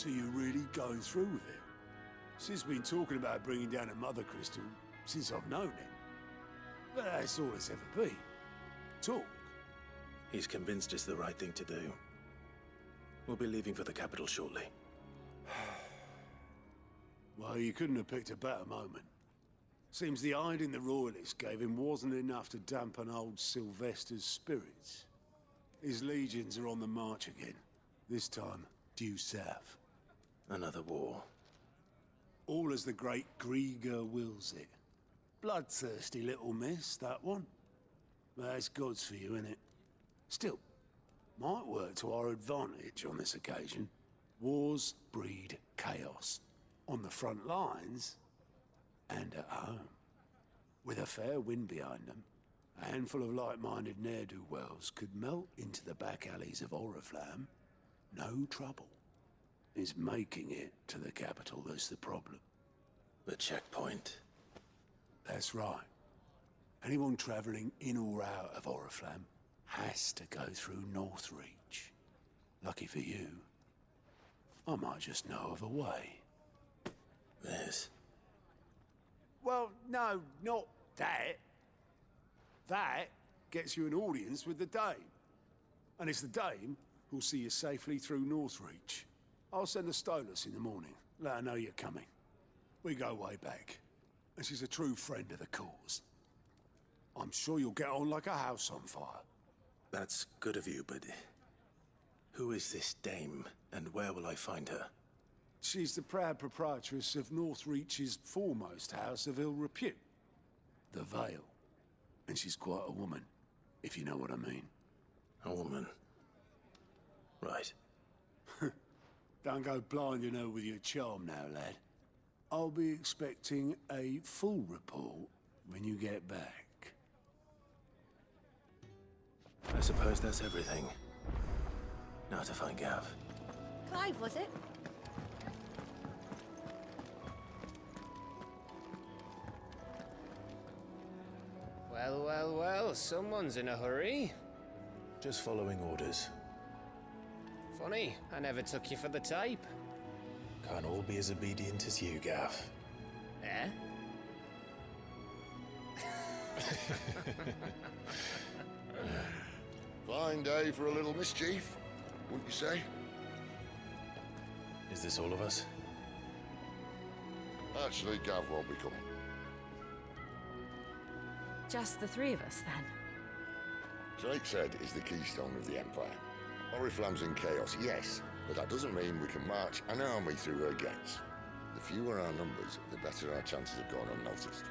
So you're really going through with it? Sid's been talking about bringing down a mother crystal since I've known him. But that's all it's ever been. Talk. He's convinced it's the right thing to do. We'll be leaving for the capital shortly. Well, you couldn't have picked a better moment. Seems the hiding the Royalists gave him wasn't enough to dampen old Sylvester's spirits. His legions are on the march again, this time due south. Another war. All as the great Grieger wills it. Bloodthirsty little miss, that one. That's God's for you, innit? Still, might work to our advantage on this occasion. Wars breed chaos. On the front lines, and at home. With a fair wind behind them, a handful of like-minded ne'er-do-wells could melt into the back alleys of Oriflamme. No trouble. It's making it to the capital that's the problem. The checkpoint. That's right. Anyone travelling in or out of Oriflamme has to go through Northreach. Lucky for you, I might just know of a way. This? Well, no, not that. That gets you an audience with the Dame. And it's the Dame who'll see you safely through Northreach. I'll send the Stolas in the morning. Let her know you're coming. We go way back. And she's a true friend of the cause. I'm sure you'll get on like a house on fire. That's good of you, but... who is this Dame, and where will I find her? She's the proud proprietress of Northreach's foremost house of ill repute, the Vale. And she's quite a woman, if you know what I mean. A woman? Right. Don't go blinding her with your charm now, lad. I'll be expecting a full report when you get back. I suppose that's everything. Now to find Gav. Clive, was it? Well, well, well, someone's in a hurry. Just following orders. Funny, I never took you for the type. Can't all be as obedient as you, Gav. Eh? Fine day for a little mischief, wouldn't you say? Is this all of us? Actually, Gav won't be coming. Just the three of us, then? Drake's Head is the keystone of the Empire. Oriflamme's in chaos, yes, but that doesn't mean we can march an army through her gates. The fewer our numbers, the better our chances of going unnoticed.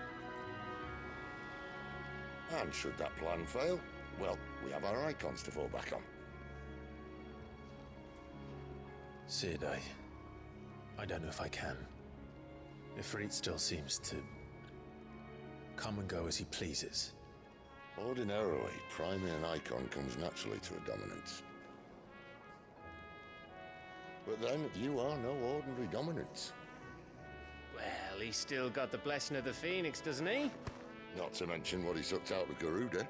And should that plan fail, well, we have our icons to fall back on. Sid, I don't know if I can. Ifrit still seems to come and go as he pleases. Ordinarily, priming an icon comes naturally to a dominance. But then, you are no ordinary dominance. Well, he's still got the blessing of the Phoenix, doesn't he? Not to mention what he sucked out of Garuda.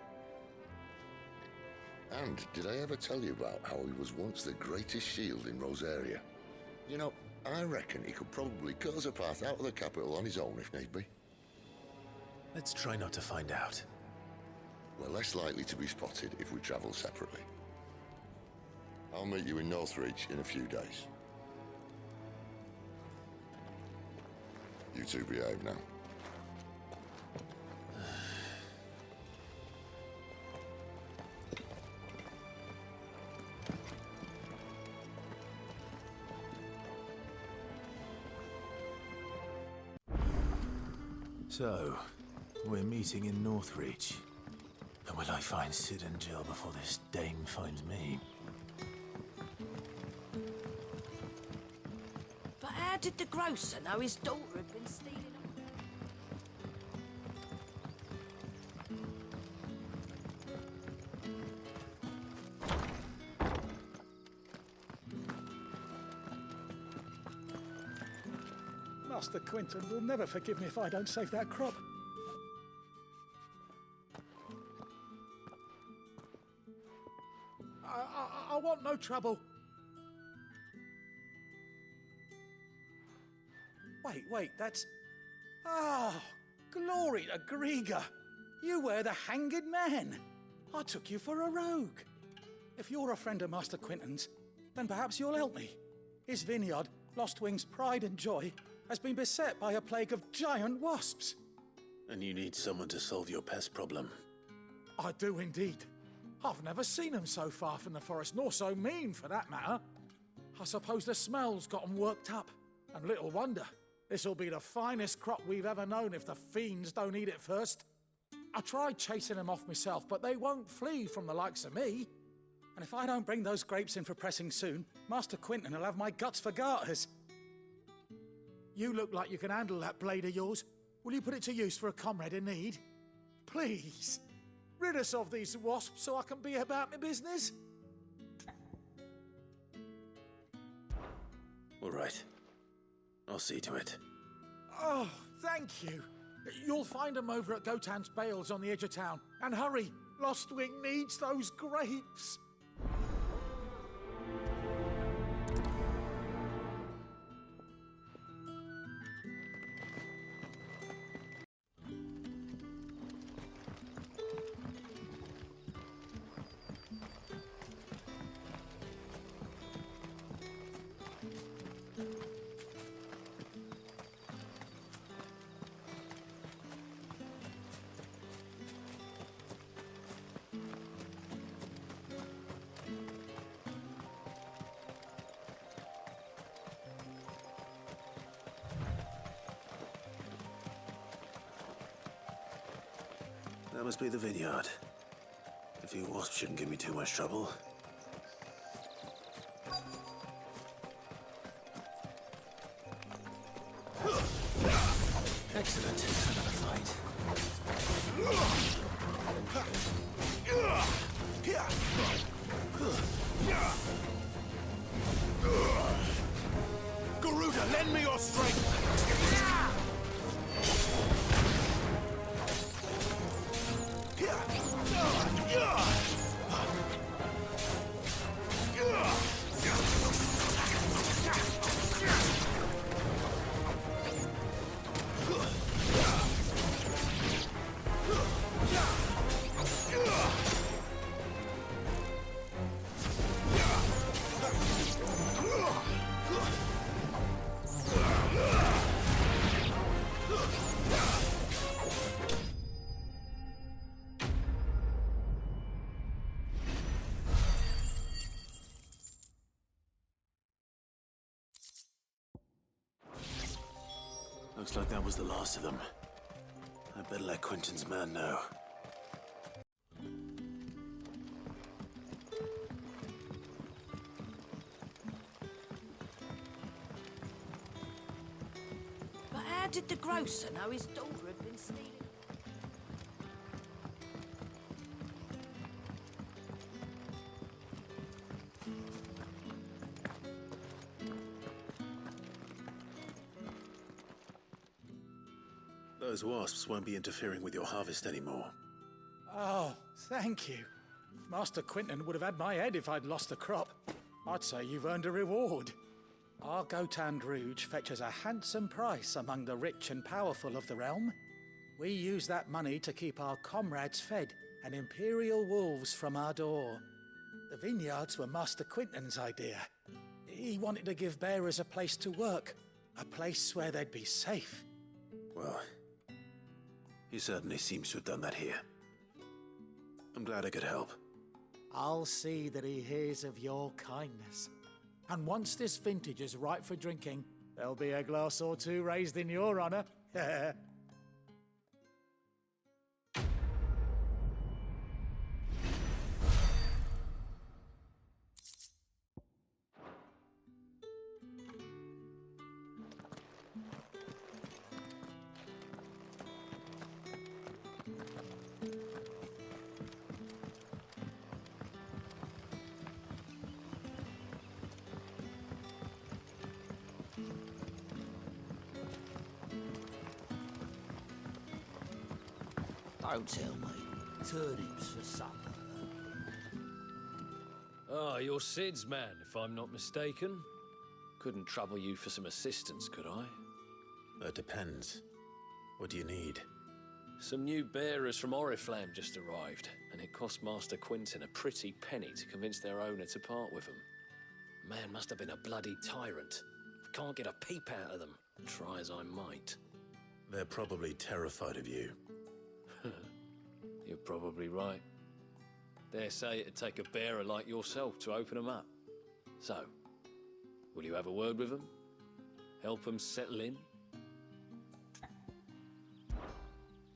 And did I ever tell you about how he was once the greatest shield in Rosaria? You know, I reckon he could probably cut us a path out of the capital on his own if need be. Let's try not to find out. We're less likely to be spotted if we travel separately. I'll meet you in Northreach in a few days. You two behave now. So, we're meeting in Northreach. And will I find Sid and Jill before this Dame finds me? But how did the grocer know his daughter had been stealing them? Master Quinton will never forgive me if I don't save that crop. I want no trouble. Wait, that's... Oh, glory to Grieger. You were the Hanged Man. I took you for a rogue. If you're a friend of Master Quentin's, then perhaps you'll help me. His vineyard, Lostwing's pride and joy, has been beset by a plague of giant wasps. And you need someone to solve your pest problem. I do indeed. I've never seen them so far from the forest, nor so mean for that matter. I suppose the smell's got 'em worked up. And little wonder. This'll be the finest crop we've ever known if the fiends don't eat it first. I tried chasing them off myself, but they won't flee from the likes of me. And if I don't bring those grapes in for pressing soon, Master Quentin will have my guts for garters. You look like you can handle that blade of yours. Will you put it to use for a comrade in need? Please, rid us of these wasps so I can be about my business. All right. I'll see to it. Oh, thank you. You'll find them over at Gotan's Bales on the edge of town. And hurry, Lostwing needs those grapes. That must be the vineyard. A few wasps shouldn't give me too much trouble. Excellent. Another fight. Garuda, lend me your strength! Looks like that was the last of them. I better let Quentin's man know. But how did the grocer know his daughter had been stealing? Those wasps won't be interfering with your harvest anymore. Oh, thank you. Master Quentin would have had my head if I'd lost the crop. I'd say you've earned a reward. Our Gotan Rouge fetches a handsome price among the rich and powerful of the realm. We use that money to keep our comrades fed and imperial wolves from our door. The vineyards were Master Quentin's idea. He wanted to give bearers a place to work, a place where they'd be safe. Well, he certainly seems to have done that here. I'm glad I could help. I'll see that he hears of your kindness. And once this vintage is ripe for drinking, there'll be a glass or two raised in your honor. Don't tell me. Turnips for supper. Ah, you're Sid's man, if I'm not mistaken. Couldn't trouble you for some assistance, could I? That depends. What do you need? Some new bearers from Oriflamme just arrived, and it cost Master Quinton a pretty penny to convince their owner to part with them. Man must have been a bloody tyrant. Can't get a peep out of them, try as I might. They're probably terrified of you. You're probably right. Dare say it'd take a bearer like yourself to open them up. So, will you have a word with them? Help them settle in?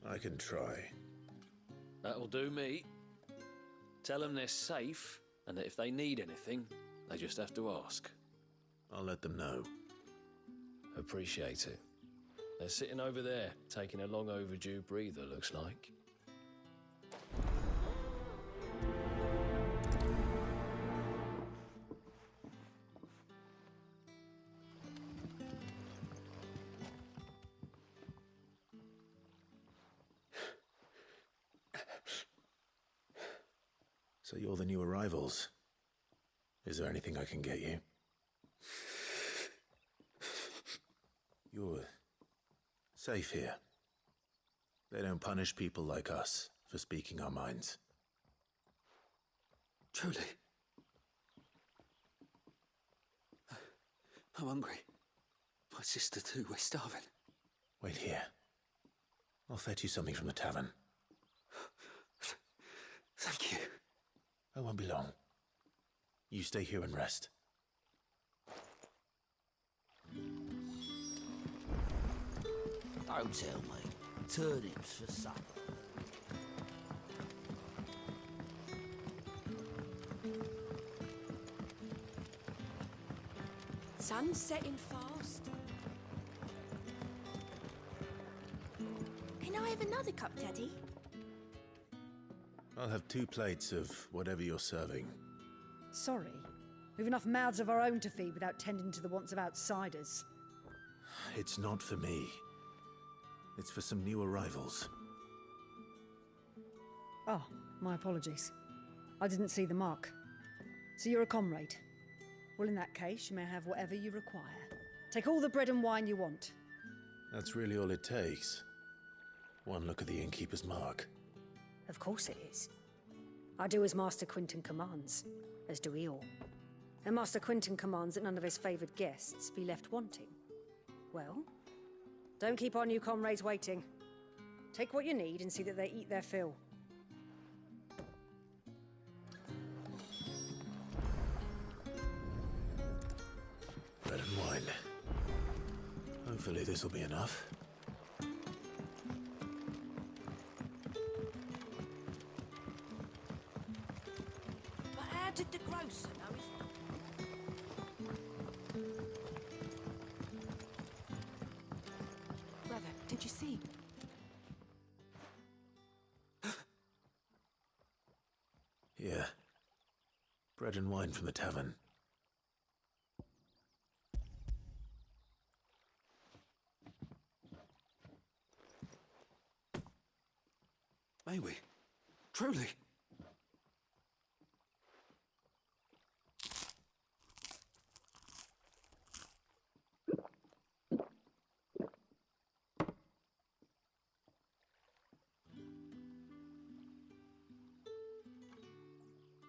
I can try. That'll do me. Tell them they're safe, and that if they need anything, they just have to ask. I'll let them know. Appreciate it. They're sitting over there, taking a long overdue breather, looks like. So you're the new arrivals. Is there anything I can get you? You're safe here. They don't punish people like us for speaking our minds. Truly. I'm hungry. My sister too, we're starving. Wait here. I'll fetch you something from the tavern. Thank you. I won't be long. You stay here and rest. Don't tell me. Turnips for supper. Sun's setting fast. Can I have another cup, Daddy? I'll have 2 plates of whatever you're serving. Sorry. We've enough mouths of our own to feed without tending to the wants of outsiders. It's not for me. It's for some new arrivals. Oh, my apologies. I didn't see the mark. So you're a comrade? Well, in that case, you may have whatever you require. Take all the bread and wine you want. That's really all it takes. One look at the innkeeper's mark. Of course it is. I do as Master Quinton commands, as do we all. And Master Quinton commands that none of his favoured guests be left wanting. Well, don't keep our new comrades waiting. Take what you need and see that they eat their fill. Bread and wine. Hopefully this'll be enough. But how did the grocer know his... Brother, did you see? Yeah. Bread and wine from the tavern. May we? Truly?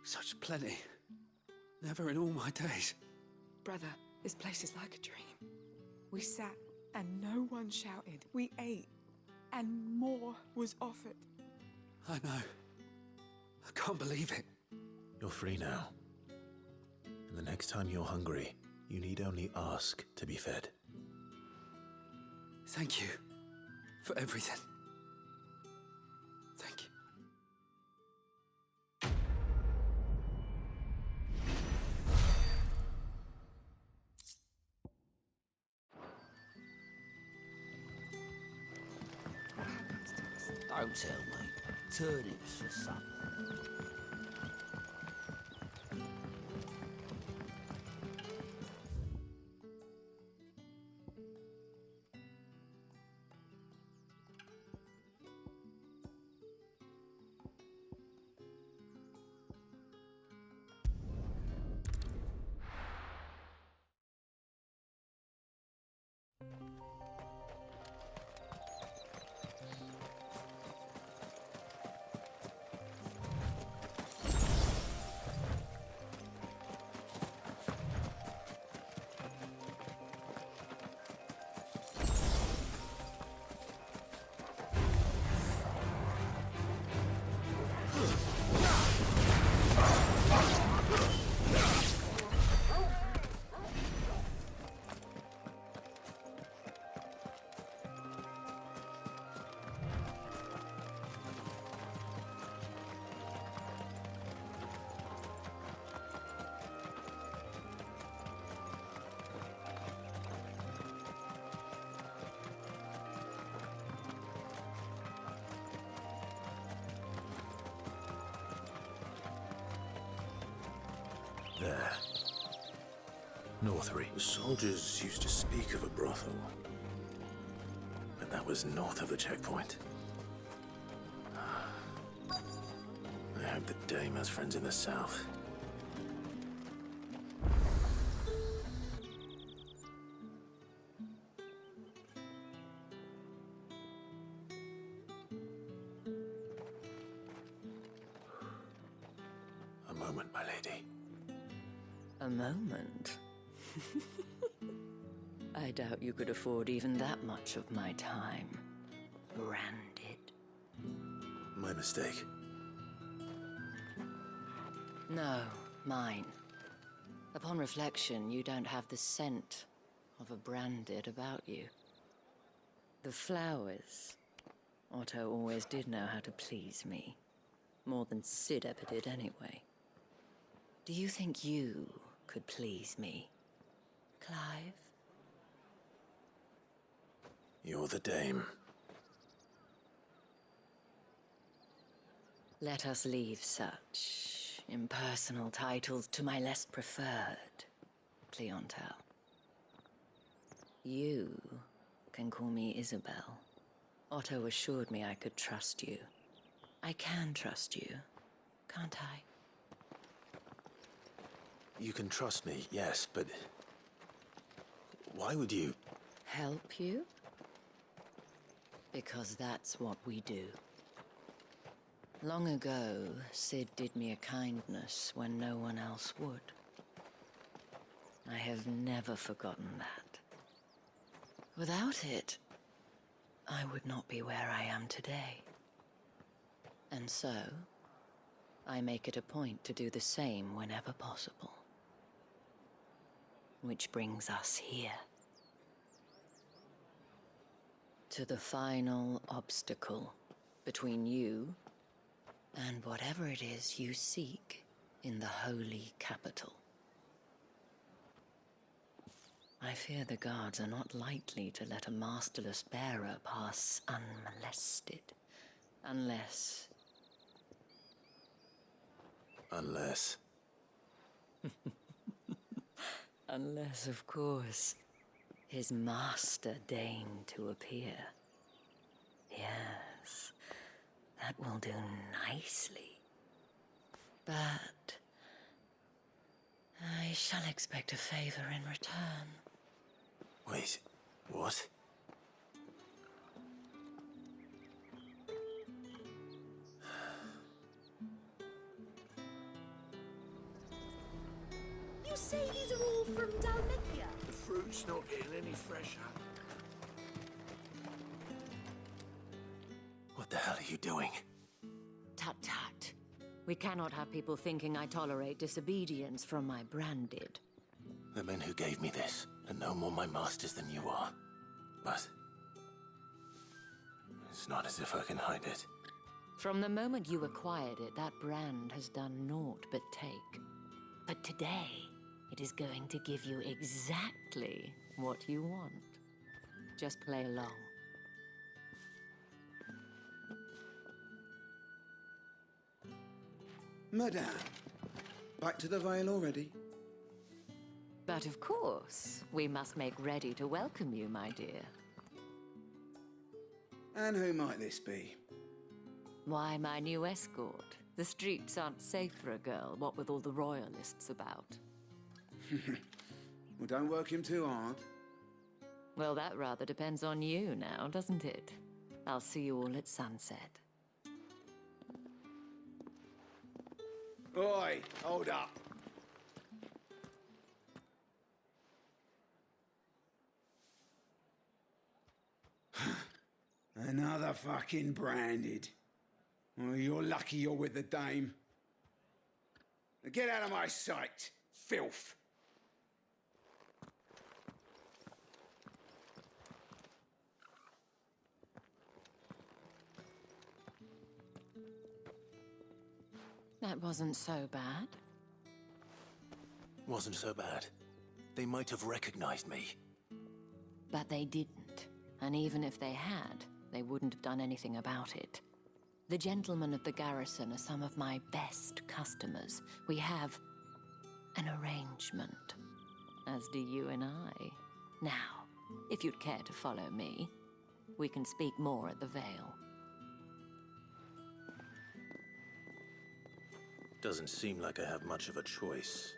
Such plenty. Never in all my days. Brother, this place is like a dream. We sat and no one shouted. We ate and more was offered. I know. I can't believe it. You're free now. And the next time you're hungry, you need only ask to be fed. Thank you for everything. Thank you. Don't tell me. Turnips for supper. Northery. The soldiers used to speak of a brothel. But that was north of the checkpoint. I hope the dame has friends in the south. A moment, my lady. A moment? I doubt you could afford even that much of my time. Branded. My mistake. No, mine. Upon reflection, you don't have the scent of a branded about you. The flowers. Otto always did know how to please me. More than Sid ever did anyway. Do you think you could please me, Clive? You're the dame. Let us leave such impersonal titles to my less preferred clientele. You can call me Isabel. Otto assured me I could trust you. I can trust you, can't I? You can trust me, yes, but... why would you... Help you? Because that's what we do. Long ago, Sid did me a kindness when no one else would. I have never forgotten that. Without it, I would not be where I am today. And so, I make it a point to do the same whenever possible. Which brings us here. To the final obstacle between you and whatever it is you seek in the holy capital. I fear the guards are not likely to let a masterless bearer pass unmolested, unless... Unless... Unless, of course, his master deigned to appear. Yes, that will do nicely. But I shall expect a favor in return. Wait, what? You say these are all from Dalmithia? The fruit's not getting any fresher. What the hell are you doing? Tut tut. We cannot have people thinking I tolerate disobedience from my branded. The men who gave me this are no more my masters than you are. But... it's not as if I can hide it. From the moment you acquired it, that brand has done naught but take. But today, it is going to give you exactly what you want. Just play along. Madame, back to the Vale already? But of course, we must make ready to welcome you, my dear. And who might this be? Why, my new escort. The streets aren't safe for a girl, what with all the royalists about. Well, don't work him too hard. Well, that rather depends on you now, doesn't it? I'll see you all at sunset. Oi, hold up. Another fucking branded. Well, you're lucky you're with the dame. Now get out of my sight, filth. That wasn't so bad. Wasn't so bad. They might have recognized me. But they didn't. And even if they had, they wouldn't have done anything about it. The gentlemen of the garrison are some of my best customers. We have an arrangement. as do you and I. Now, if you'd care to follow me, we can speak more at the Vale. Doesn't seem like I have much of a choice.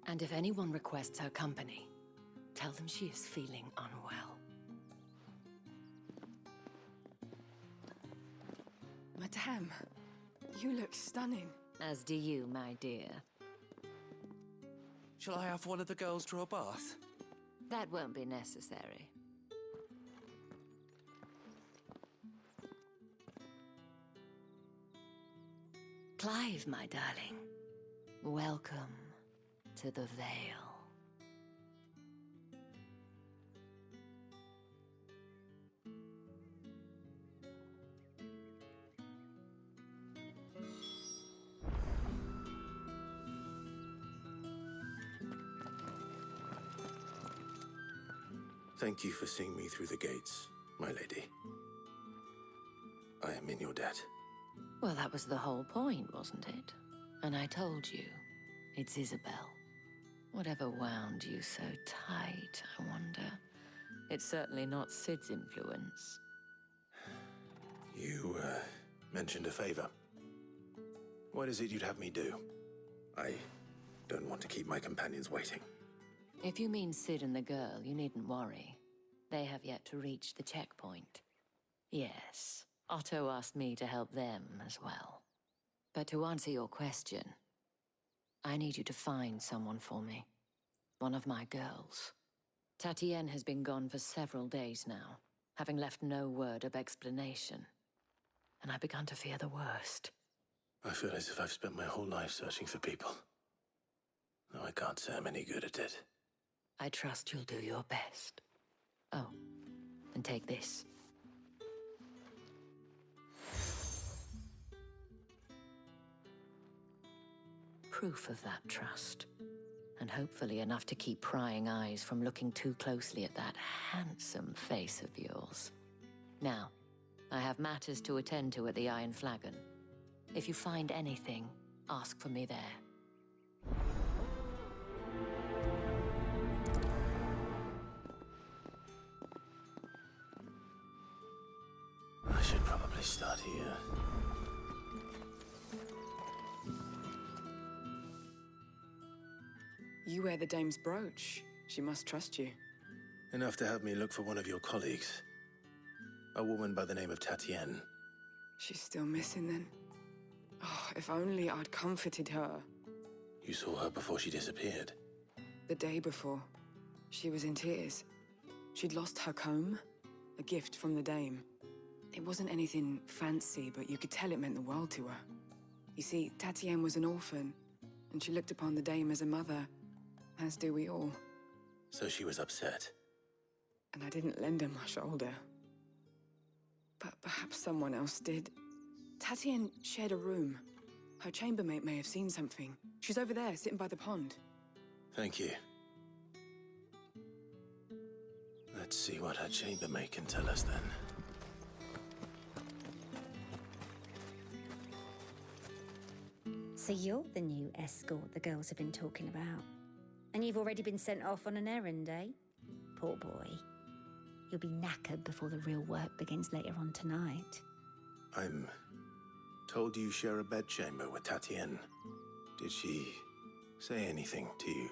And if anyone requests her company, tell them she is feeling unwell. Madame, you look stunning. As do you, my dear. Shall I have one of the girls draw a bath? That won't be necessary. Clive, my darling. Welcome to the Vale. Thank you for seeing me through the gates, my lady. I am in your debt. Well, that was the whole point, wasn't it? And I told you, it's Isabel. Whatever wound you so tight, I wonder. It's certainly not Sid's influence. You, mentioned a favor. What is it you'd have me do? I don't want to keep my companions waiting. If you mean Sid and the girl, you needn't worry. They have yet to reach the checkpoint. Yes, Otto asked me to help them as well. But to answer your question, I need you to find someone for me. One of my girls. Tatienne has been gone for several days now, having left no word of explanation. And I began to fear the worst. I feel as if I've spent my whole life searching for people. Though I can't say I'm any good at it. I trust you'll do your best. Oh, and take this. Proof of that trust. And hopefully enough to keep prying eyes from looking too closely at that handsome face of yours. Now, I have matters to attend to at the Iron Flagon. If you find anything, ask for me there. I should probably start here. You wear the dame's brooch. She must trust you. Enough to have me look for one of your colleagues. A woman by the name of Tatienne. She's still missing then. Oh, if only I'd comforted her. You saw her before she disappeared? The day before. She was in tears. She'd lost her comb, a gift from the dame. It wasn't anything fancy, but you could tell it meant the world to her. You see, Tatienne was an orphan, and she looked upon the dame as a mother, as do we all. So she was upset. And I didn't lend her my shoulder. But perhaps someone else did. Tatienne shared a room. Her chambermaid may have seen something. She's over there, sitting by the pond. Thank you. Let's see what her chambermaid can tell us then. So you're the new escort the girls have been talking about. And you've already been sent off on an errand, eh? Poor boy. You'll be knackered before the real work begins later on tonight. I'm told you share a bedchamber with Tatienne. Did she say anything to you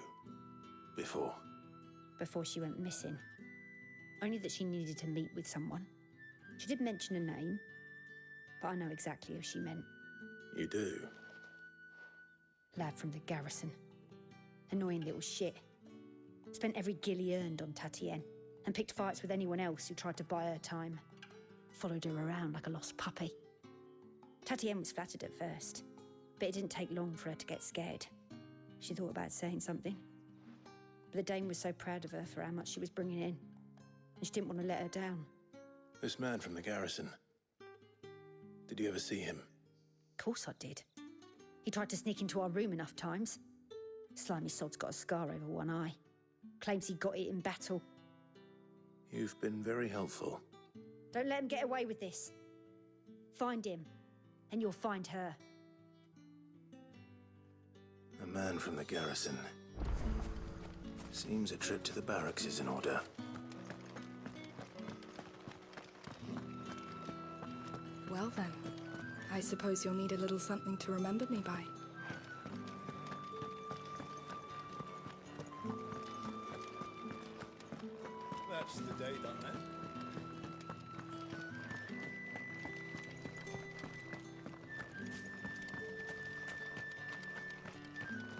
before? Before she went missing. Only that she needed to meet with someone. She did mention a name, but I know exactly who she meant. You do? Lad from the garrison. Annoying little shit. Spent every gil he earned on Tatienne, and picked fights with anyone else who tried to buy her time. Followed her around like a lost puppy. Tatienne was flattered at first, but it didn't take long for her to get scared. She thought about saying something. But the dame was so proud of her for how much she was bringing in, and she didn't want to let her down. This man from the garrison. Did you ever see him? Of course I did. He tried to sneak into our room enough times. Slimy sod's got a scar over one eye. Claims he got it in battle. You've been very helpful. Don't let him get away with this. Find him, and you'll find her. A man from the garrison. Seems a trip to the barracks is in order. Well then, I suppose you'll need a little something to remember me by. That's the day done then.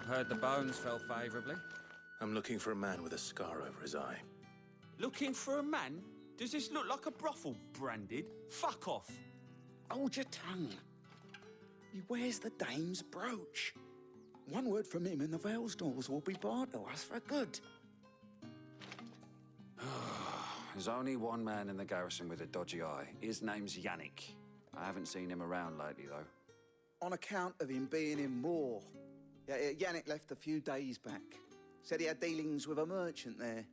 Heard the bones fell favourably. I'm looking for a man with a scar over his eye. Looking for a man? Does this look like a brothel, Branded? Fuck off. Hold your tongue. He wears the dame's brooch. One word from him and the Vale's doors will be barred to us for good. There's only one man in the garrison with a dodgy eye. His name's Yannick. I haven't seen him around lately, though. On account of him being in war. Yeah, Yannick left a few days back. Said he had dealings with a merchant there.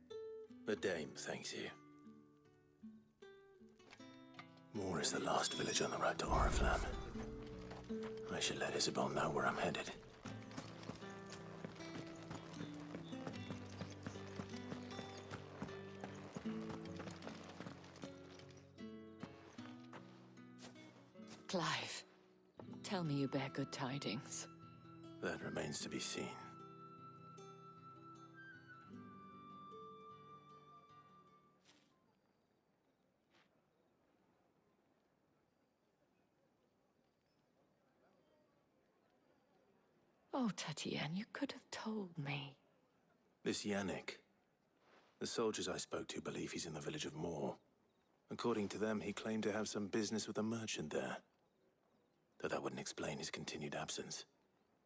The dame thanks you. Moor is the last village on the road to Oriflamme. I should let Isabel know where I'm headed. Clive, tell me you bear good tidings. That remains to be seen. Oh, Tatienne, you could have told me. This Yannick. The soldiers I spoke to believe he's in the village of Moor. According to them, he claimed to have some business with a merchant there. Though that wouldn't explain his continued absence.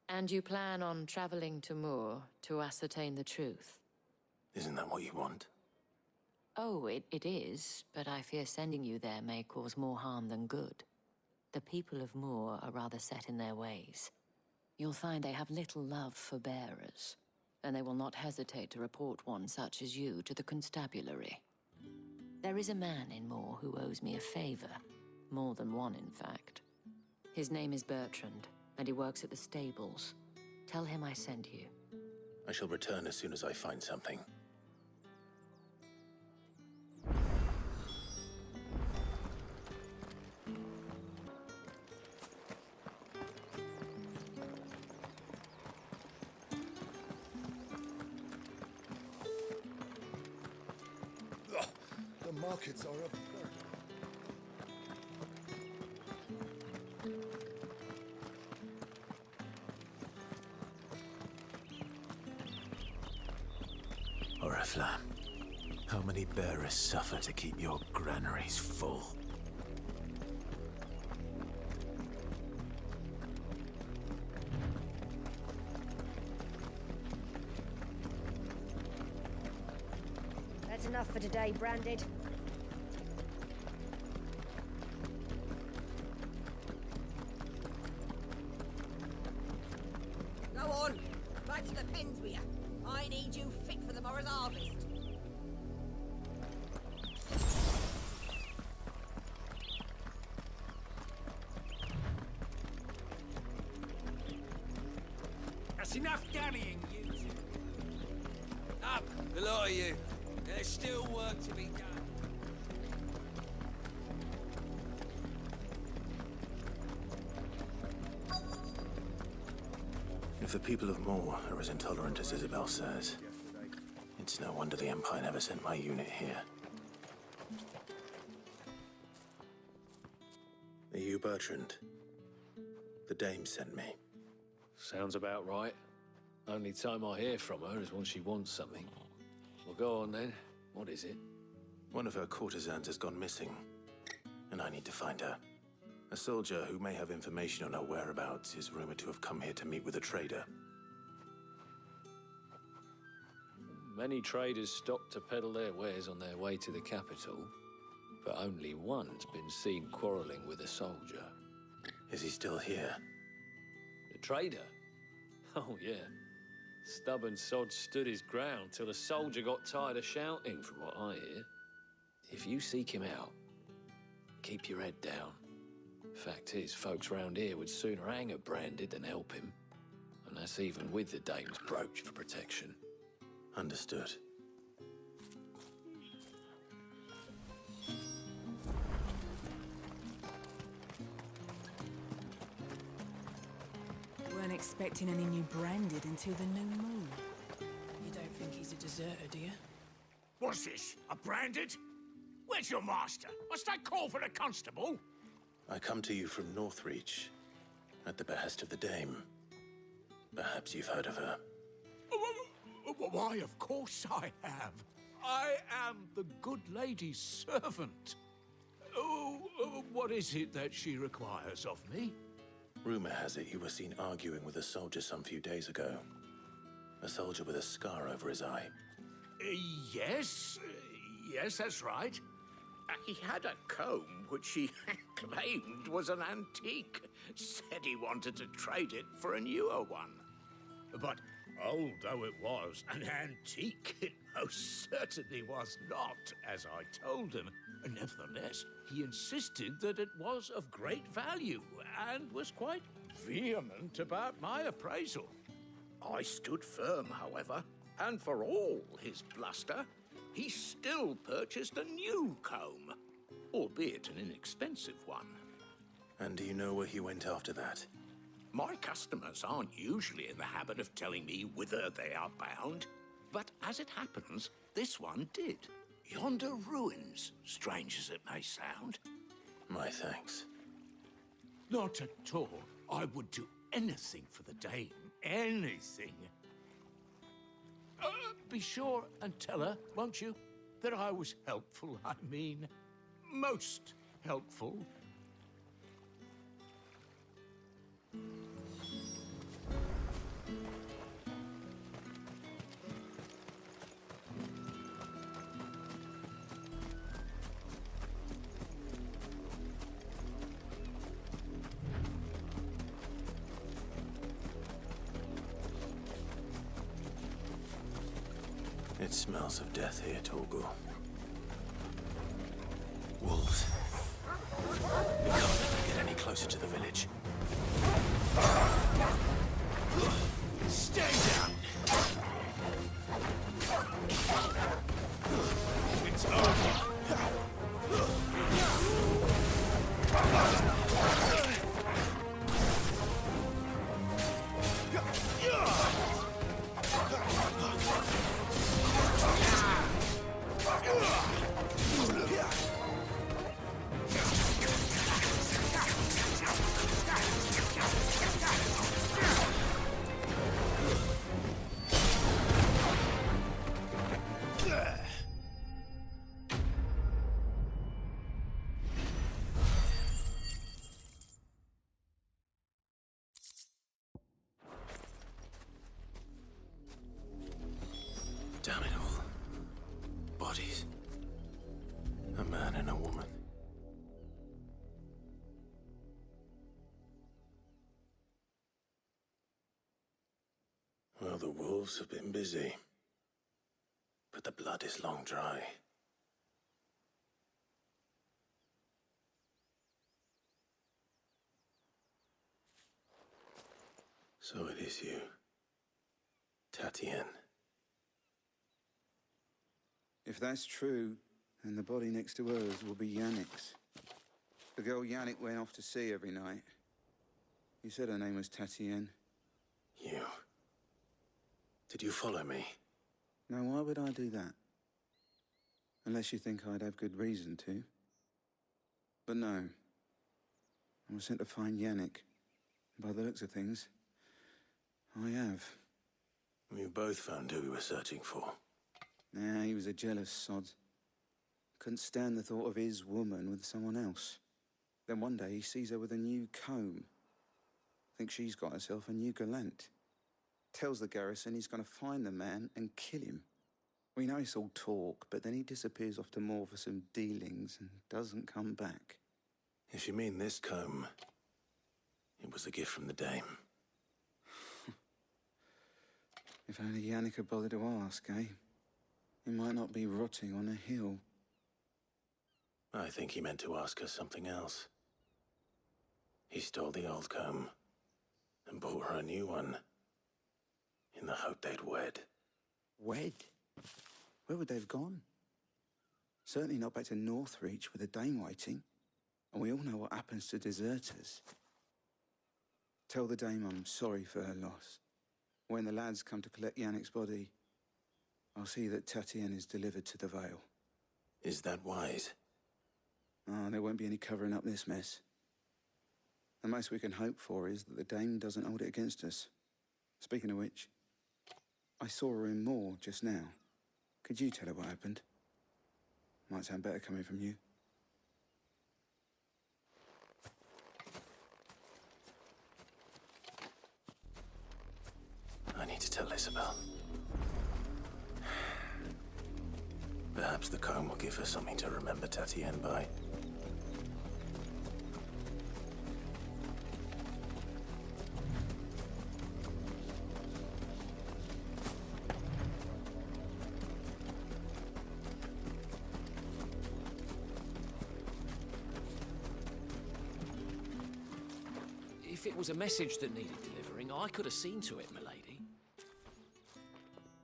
And you plan on traveling to Moor to ascertain the truth? Isn't that what you want? Oh, it is, but I fear sending you there may cause more harm than good. The people of Moor are rather set in their ways. You'll find they have little love for bearers, and they will not hesitate to report one such as you to the constabulary. There is a man in Moor who owes me a favor. More than one, in fact. His name is Bertrand, and he works at the stables. Tell him I sent you. I shall return as soon as I find something. The markets are up there. Oriflamme, how many bearers suffer to keep your granaries full? That's enough for today, Branded. Go on, right to the pens with you. I need you fit for the morrow's harvest. That's enough dallying, you two. Up, the lot of you. There's still work to be done. If the people of Moor are as intolerant as Isabel says, it's no wonder the Empire never sent my unit here. Are you Bertrand? The dame sent me. Sounds about right. Only time I hear from her is when she wants something. Well, go on then. What is it? One of her courtesans has gone missing, and I need to find her. A soldier who may have information on her whereabouts is rumored to have come here to meet with a trader. Many traders stop to peddle their wares on their way to the capital, but only one's been seen quarreling with a soldier. Is he still here? The trader? Oh, yeah. Stubborn sod stood his ground till the soldier got tired of shouting, from what I hear. If you seek him out, keep your head down. Fact is, folks round here would sooner hang a Branded than help him. And that's even with the dame's brooch for protection. Understood. Weren't expecting any new Branded until the new moon. You don't think he's a deserter, do you? What's this? A Branded? Where's your master? Must I call for the constable? I come to you from Northreach, at the behest of the Dame. Perhaps you've heard of her. Why, of course I have. I am the good lady's servant. What is it that she requires of me? Rumor has it you were seen arguing with a soldier some few days ago. A soldier with a scar over his eye. Yes, that's right. He had a comb which he claimed was an antique. Said he wanted to trade it for a newer one. But old though it was, an antique it most certainly was not, as I told him. Nevertheless, he insisted that it was of great value and was quite vehement about my appraisal. I stood firm, however, and for all his bluster, he still purchased a new comb, albeit an inexpensive one. And do you know where he went after that? My customers aren't usually in the habit of telling me whither they are bound, but as it happens, this one did. Yonder ruins, strange as it may sound. My thanks. Not at all. I would do anything for the Dame. Anything. Be sure and tell her, won't you, that I was helpful. I mean, most helpful. It smells of death here, Torgal. Wolves. We can't let them get any closer to the village. Stay down! It's over! Damn it all. Bodies. A man and a woman. Well, the wolves have been busy. But the blood is long dry. So it is you, Tatienne. If that's true, then the body next to hers will be Yannick's. The girl Yannick went off to sea every night. You said her name was Tatienne. You. Did you follow me? Now, why would I do that? Unless you think I'd have good reason to. But no. I was sent to find Yannick. By the looks of things, I have. We both found who we were searching for. Nah, he was a jealous sod. Couldn't stand the thought of his woman with someone else. Then one day he sees her with a new comb. Thinks she's got herself a new gallant. Tells the garrison he's going to find the man and kill him. We know it's all talk, but then he disappears off to Moor for some dealings and doesn't come back. If you mean this comb, it was a gift from the Dame. If only Yannick had bothered to ask, eh? He might not be rotting on a hill. I think he meant to ask us something else. He stole the old comb and bought her a new one in the hope they'd wed. Wed? Where would they have gone? Certainly not back to Northreach with a dame waiting. And we all know what happens to deserters. Tell the dame I'm sorry for her loss. When the lads come to collect Yannick's body, I'll see that Tatienne is delivered to the Vale. Is that wise? Ah, there won't be any covering up this mess. The most we can hope for is that the dame doesn't hold it against us. Speaking of which, I saw her in Moor just now. Could you tell her what happened? Might sound better coming from you. I need to tell Isabel. Perhaps the comb will give her something to remember Tatienne by. If it was a message that needed delivering, I could have seen to it, milady.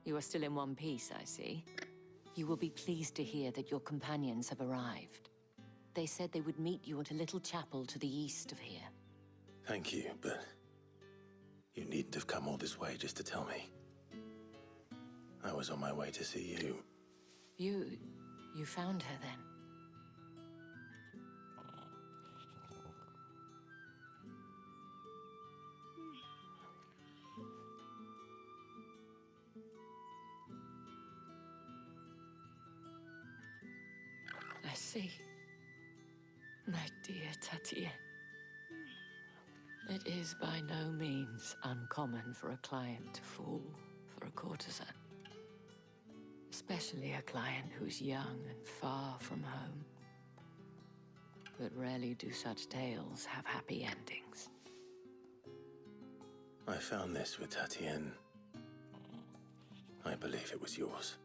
You are still in one piece, I see. You will be pleased to hear that your companions have arrived. They said they would meet you at a little chapel to the east of here. Thank you, but you needn't have come all this way just to tell me. I was on my way to see you. You found her then? I see. My dear Tatienne. It is by no means uncommon for a client to fall for a courtesan. Especially a client who's young and far from home. But rarely do such tales have happy endings. I found this with Tatienne. I believe it was yours.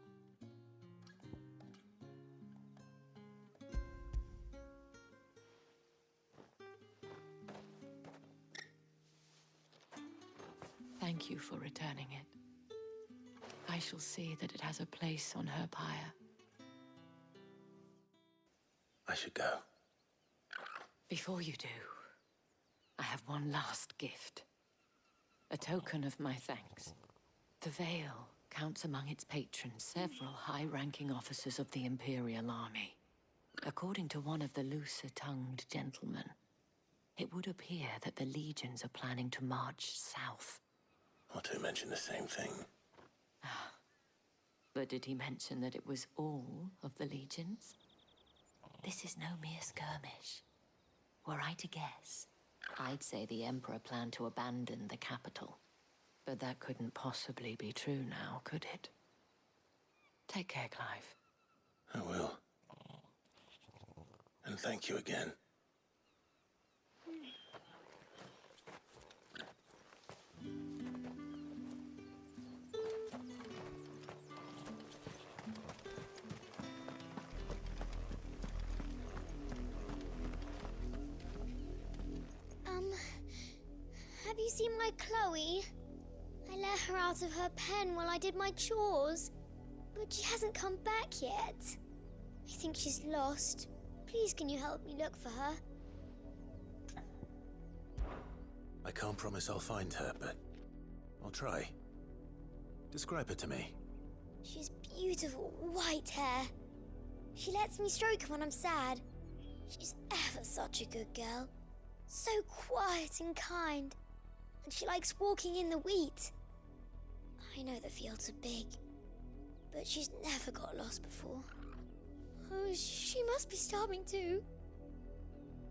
Thank you for returning it. I shall see that it has a place on her pyre. I should go. Before you do, I have one last gift. A token of my thanks. The Vale counts among its patrons several high-ranking officers of the Imperial Army. According to one of the looser-tongued gentlemen, it would appear that the legions are planning to march south. Otto mentioned the same thing. But did he mention that it was all of the legions? This is no mere skirmish. Were I to guess, I'd say the Emperor planned to abandon the capital. But that couldn't possibly be true now, could it? Take care, Clive. I will. And thank you again. Have you seen my Chloe? I let her out of her pen while I did my chores, but she hasn't come back yet. I think she's lost. Please, can you help me look for her? I can't promise I'll find her, but I'll try. Describe her to me. She's beautiful white hair. She lets me stroke her when I'm sad. She's ever such a good girl. So quiet and kind. And she likes walking in the wheat. I know the fields are big, but she's never got lost before. Oh, she must be starving too.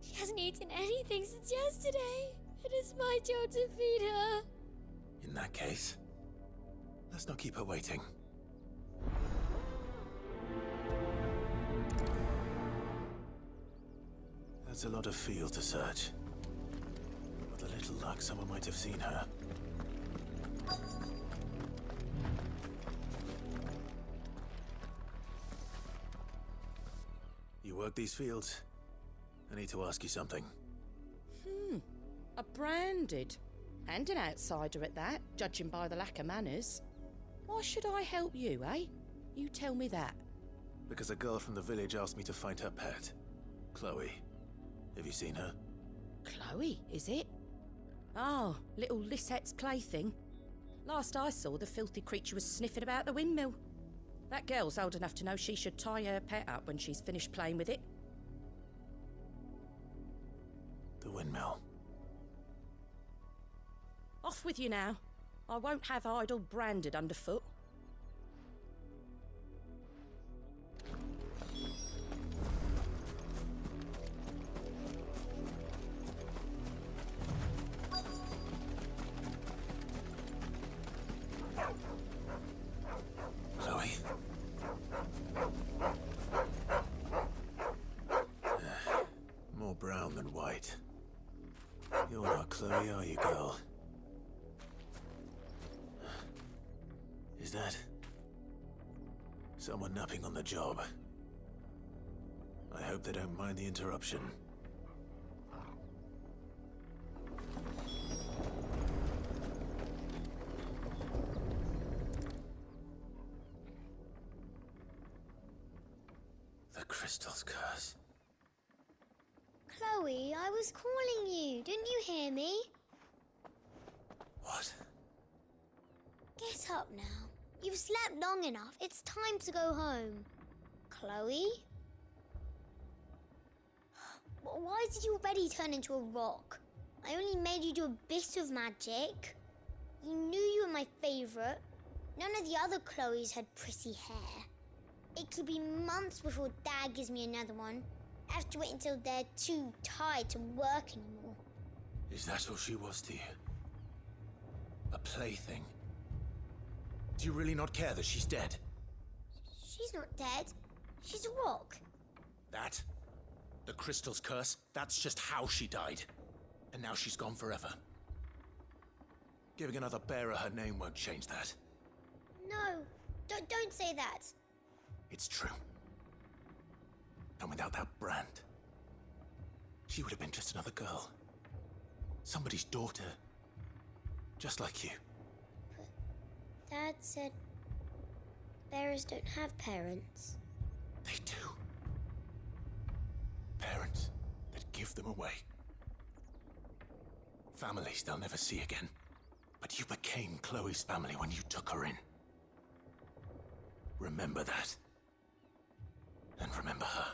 She hasn't eaten anything since yesterday. It is my job to feed her. In that case, let's not keep her waiting. That's a lot of field to search. With a little luck, someone might have seen her. work these fields, I need to ask you something. A branded. And an outsider at that, judging by the lack of manners. Why should I help you, eh? You tell me that. Because a girl from the village asked me to find her pet. Chloe. Have you seen her? Chloe, is it? Oh, little Lisette's plaything. Last I saw, the filthy creature was sniffing about the windmill. That girl's old enough to know she should tie her pet up when she's finished playing with it. The windmill. Off with you now. I won't have idle branded underfoot. Chloe? More brown than white. You're not Chloe, are you, girl? Is that someone napping on the job? I hope they don't mind the interruption. The crystal's curse. Chloe, I was calling you. Didn't you hear me? What? Get up now. You've slept long enough. It's time to go home. Chloe? Why did you already turn into a rock? I only made you do a bit of magic. You knew you were my favourite. None of the other Chloes had pretty hair. It could be months before Dad gives me another one. I have to wait until they're too tired to work anymore. Is that all she was to you? A plaything? Do you really not care that she's dead? She's not dead. She's a rock. That? The crystal's curse? That's just how she died. And now she's gone forever. Giving another bearer her name won't change that. No, don't say that. It's true. And without that brand, she would have been just another girl. Somebody's daughter. Just like you. Dad said bearers don't have parents. They do. Parents that give them away. Families they'll never see again. But you became Chloe's family when you took her in. Remember that. And remember her.